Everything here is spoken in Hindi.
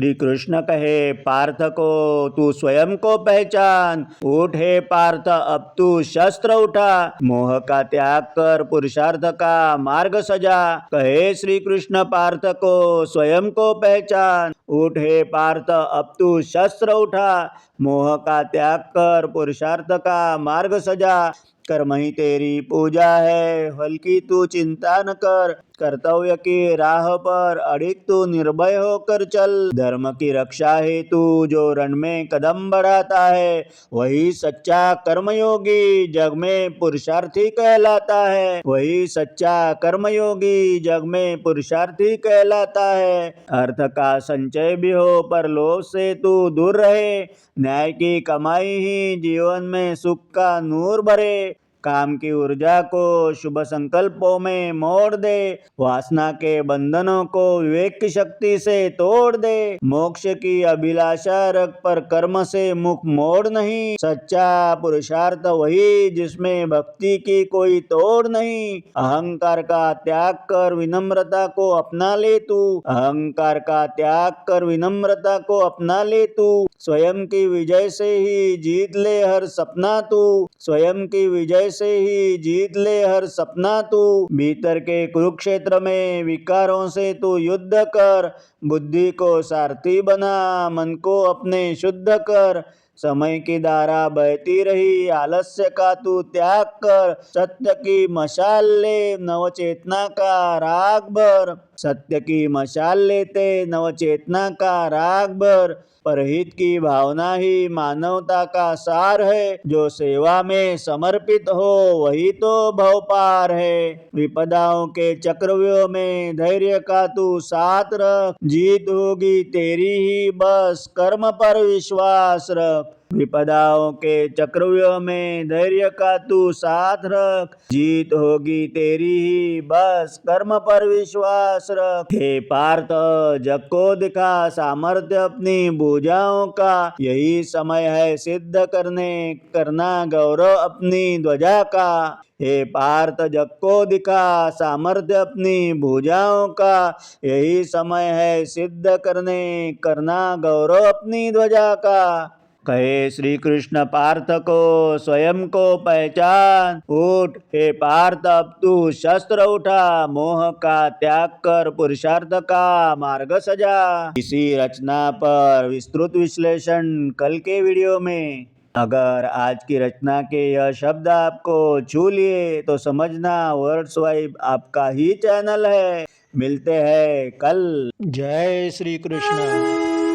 श्री कृष्ण कहे, पार्थ को तू स्वयं को पहचान। उठ हे पार्थ, अब तू शस्त्र उठा, मोह का त्याग कर पुरुषार्थ का मार्ग सजा। कहे श्री कृष्ण पार्थ को स्वयं को पहचान। उठ हे पार्थ, अब तू शस्त्र उठा, मोह का त्याग कर पुरुषार्थ का मार्ग सजा। कर्म ही तेरी पूजा है, फल की तू चिंता न कर। कर्तव्य की राह पर अडिग तू निर्भय होकर चल। धर्म की रक्षा हेतु जो रण में कदम बढ़ाता है, वही सच्चा कर्मयोगी जग में पुरुषार्थी कहलाता है। वही सच्चा कर्मयोगी जग में पुरुषार्थी कहलाता है। अर्थ का संचय भी हो पर लोभ से तू दूर रहे। न्याय की कमाई ही जीवन में सुख का नूर भरे। काम की ऊर्जा को शुभ संकल्पों में मोड़ दे। वासना के बंधनों को विवेक की शक्ति से तोड़ दे। मोक्ष की अभिलाषा रख पर कर्म से मुख मोड़ नहीं। सच्चा पुरुषार्थ वही जिसमें भक्ति की कोई तोड़ नहीं। अहंकार का त्याग कर विनम्रता को अपना ले तू। अहंकार का त्याग कर विनम्रता को अपना ले तू। स्वयं की विजय से ही जीत ले हर सपना तू। स्वयं की विजय से ही जीत ले हर सपना तू। भीतर के कुरुक्षेत्र में विकारों से तू युद्ध कर। बुद्धि को सारथी बना, मन को अपने शुद्ध कर। समय की धारा बहती रही, आलस्य का तू त्याग कर। सत्य की मशाल ले, नवचेतना का राग भर। सत्य की मशाल लेते नवचेतना का राग भर। परहित की भावना ही मानवता का सार है। जो सेवा में समर्पित हो वही तो भव पार है। विपदाओं के चक्रव्यूह में धैर्य का तू साथ रख। जीत होगी तेरी ही, बस कर्म पर विश्वास रख। विपदाओं के चक्रव्यूह में धैर्य का तू साथ रख। जीत होगी तेरी ही, बस कर्म पर विश्वास रख। हे पार्थ, जग को दिखा सामर्थ्य अपनी भुजाओं का। यही समय है सिद्ध करना गौरव अपनी ध्वजा का। हे पार्थ, जग को दिखा सामर्थ्य अपनी भुजाओं का। यही समय है सिद्ध करना गौरव अपनी ध्वजा का। कहे श्री कृष्ण पार्थ को स्वयं को पहचान। उठ हे पार्थ, अब तू शस्त्र उठा, मोह का त्याग कर पुरुषार्थ का मार्ग सजा। इसी रचना पर विस्तृत विश्लेषण कल के वीडियो में। अगर आज की रचना के यह शब्द आपको छू लिए तो समझना वर्ड्स वाइब आपका ही चैनल है। मिलते हैं कल। जय श्री कृष्ण।